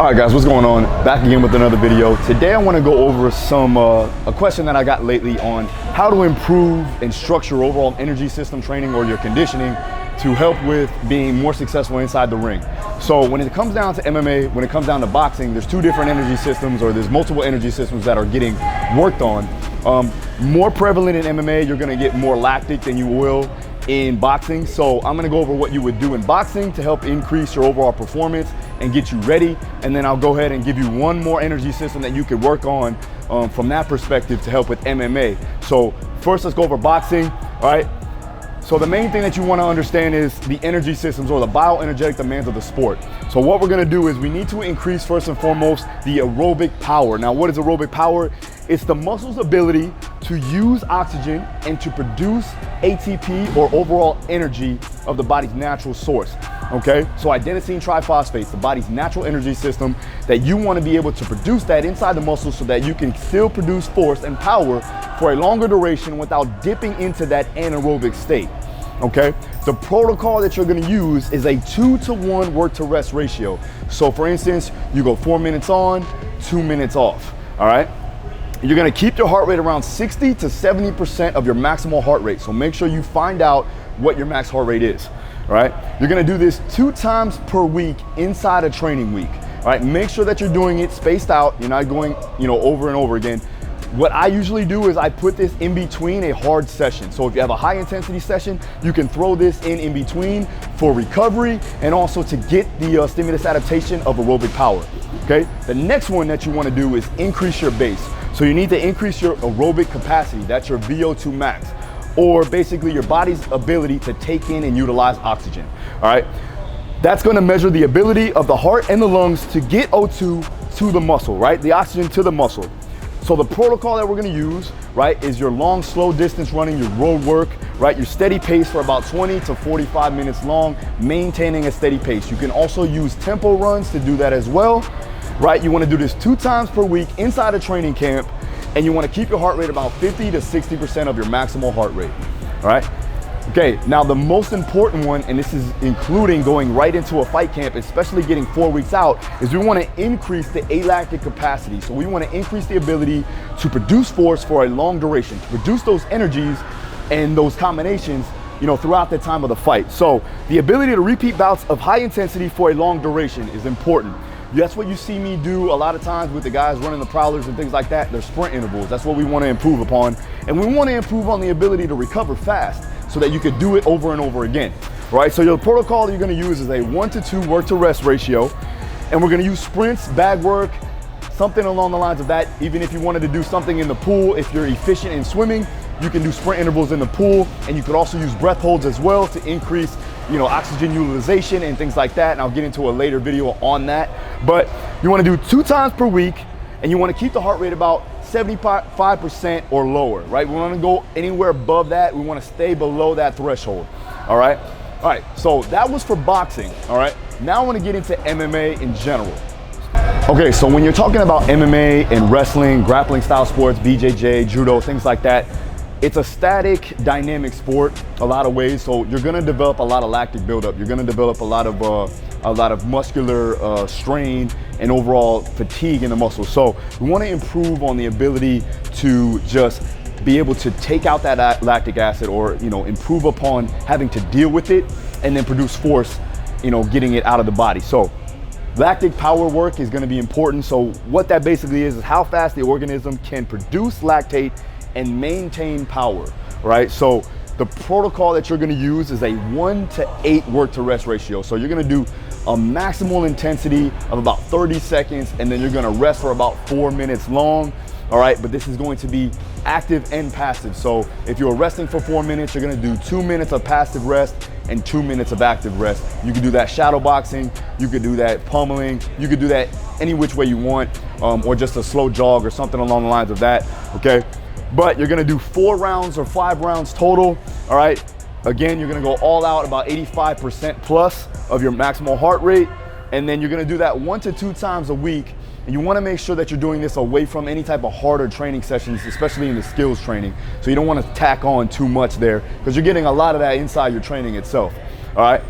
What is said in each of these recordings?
All right guys, what's going on? Back again with another video. Today I want to go over a question that I got lately on how to improve and structure overall energy system training or your conditioning to help with being more successful inside the ring. So when it comes down to MMA, when it comes down to boxing, there's two different energy systems, or there's multiple energy systems that are getting worked on. More prevalent in MMA, you're going to get more lactic than you will in boxing. So I'm gonna go over what you would do in boxing to help increase your overall performance and get you ready. And then I'll go ahead and give you one more energy system that you could work on from that perspective to help with MMA. So first, let's go over boxing, all right? So the main thing that you wanna understand is the energy systems or the bioenergetic demands of the sport. So what we're gonna do is we need to increase first and foremost the aerobic power. Now, what is aerobic power? It's the muscle's ability to use oxygen and to produce ATP or overall energy of the body's natural source, okay? So adenosine triphosphates, the body's natural energy system, that you wanna be able to produce that inside the muscle so that you can still produce force and power for a longer duration without dipping into that anaerobic state, okay? The protocol that you're gonna use is a 2-to-1 work to rest ratio. So for instance, you go 4 minutes on, 2 minutes off, all right? You're gonna keep your heart rate around 60 to 70% of your maximal heart rate. So make sure you find out what your max heart rate is, all right? You're gonna do this 2 times per week inside a training week, all right? Make sure that you're doing it spaced out. You're not going, over and over again. What I usually do is I put this in between a hard session. So if you have a high intensity session, you can throw this in between for recovery and also to get the stimulus adaptation of aerobic power, okay? The next one that you wanna do is increase your base. So you need to increase your aerobic capacity, that's your VO2 max, or basically your body's ability to take in and utilize oxygen, all right? That's gonna measure the ability of the heart and the lungs to get O2 to the muscle, right? The oxygen to the muscle. So the protocol that we're gonna use, right, is your long, slow distance running, your road work, right? Your steady pace for about 20 to 45 minutes long, maintaining a steady pace. You can also use tempo runs to do that as well, right? You wanna do this 2 times per week inside a training camp, and you wanna keep your heart rate about 50 to 60% of your maximal heart rate, all right? Okay, now the most important one, and this is including going right into a fight camp, especially getting 4 weeks out, is we wanna increase the alactic capacity. So we wanna increase the ability to produce force for a long duration, to produce those energies and those combinations, throughout the time of the fight. So the ability to repeat bouts of high intensity for a long duration is important. That's what you see me do a lot of times with the guys running the prowlers and things like that. They're sprint intervals. That's what we want to improve upon. And we want to improve on the ability to recover fast so that you could do it over and over again, right? So your protocol you're going to use is a 1-to-2 work to rest ratio. And we're going to use sprints, bag work, something along the lines of that. Even if you wanted to do something in the pool, if you're efficient in swimming, you can do sprint intervals in the pool, and you could also use breath holds as well to increase oxygen utilization and things like that. And I'll get into a later video on that. But you want to do 2 times per week, and you want to keep the heart rate about 75% or lower, right? We want to go anywhere above that. We want to stay below that threshold, all right? All right, so that was for boxing, all right? Now I want to get into MMA in general. Okay, so when you're talking about MMA and wrestling, grappling style sports, BJJ, judo, things like that, it's a static, dynamic sport a lot of ways. So you're gonna develop a lot of lactic buildup. You're gonna develop a lot of muscular strain and overall fatigue in the muscles. So we wanna improve on the ability to just be able to take out that lactic acid, or improve upon having to deal with it and then produce force, getting it out of the body. So lactic power work is gonna be important. So what that basically is how fast the organism can produce lactate and maintain power, right? So the protocol that you're gonna use is a 1-to-8 work to rest ratio. So you're gonna do a maximal intensity of about 30 seconds, and then you're gonna rest for about 4 minutes long, all right? But this is going to be active and passive. So if you're resting for 4 minutes, you're gonna do 2 minutes of passive rest and 2 minutes of active rest. You can do that shadow boxing, you could do that pummeling, you could do that any which way you want, or just a slow jog or something along the lines of that, okay? But you're gonna do 4 rounds or 5 rounds total, all right? Again, you're gonna go all out about 85% plus of your maximal heart rate, and then you're gonna do that 1 to 2 times a week. And you wanna make sure that you're doing this away from any type of harder training sessions, especially in the skills training. So you don't wanna tack on too much there, because you're getting a lot of that inside your training itself, all right?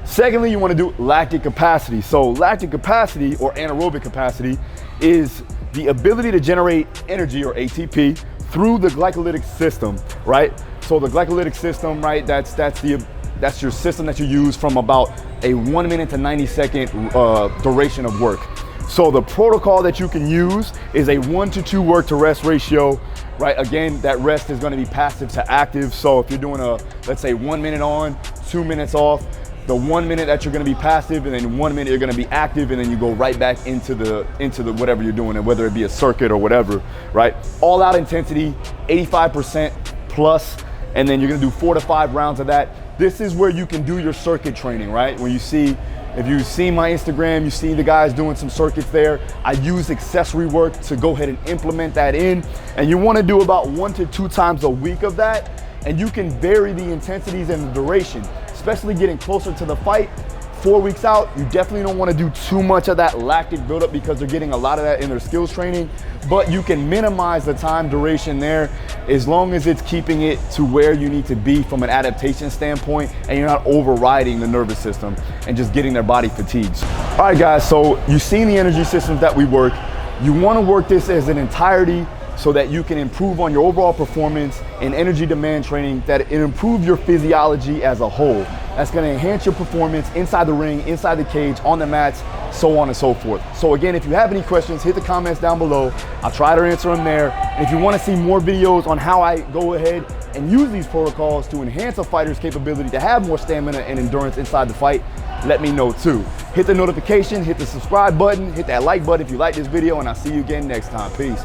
Secondly, you want to do lactic capacity. So lactic capacity, or anaerobic capacity, is the ability to generate energy, or ATP, through the glycolytic system, right? So the glycolytic system, right, that's your system that you use from about a 1 minute to 90-second duration of work. So the protocol that you can use is a 1 to 2 work to rest ratio, right? Again, that rest is going to be passive to active. So if you're doing let's say 1 minute on, 2 minutes off, the 1 minute that you're going to be passive, and then 1 minute you're going to be active, and then you go right back into the whatever you're doing, and whether it be a circuit or whatever, right? All out intensity, 85% plus, and then you're going to do 4 to 5 rounds of that. This is where you can do your circuit training, right? When if you see my Instagram, you see the guys doing some circuits there. I use accessory work to go ahead and implement that in, and you want to do about 1 to 2 times a week of that, and you can vary the intensities and the duration. Especially getting closer to the fight, 4 weeks out, you definitely don't want to do too much of that lactic buildup because they're getting a lot of that in their skills training, but you can minimize the time duration there as long as it's keeping it to where you need to be from an adaptation standpoint, and you're not overriding the nervous system and just getting their body fatigued. All right guys, so you've seen the energy systems that we work. You want to work this as an entirety so that you can improve on your overall performance in energy demand training, that it improve your physiology as a whole. That's gonna enhance your performance inside the ring, inside the cage, on the mats, so on and so forth. So again, if you have any questions, hit the comments down below. I'll try to answer them there. And if you wanna see more videos on how I go ahead and use these protocols to enhance a fighter's capability to have more stamina and endurance inside the fight, let me know too. Hit the notification, hit the subscribe button, hit that like button if you like this video, and I'll see you again next time. Peace.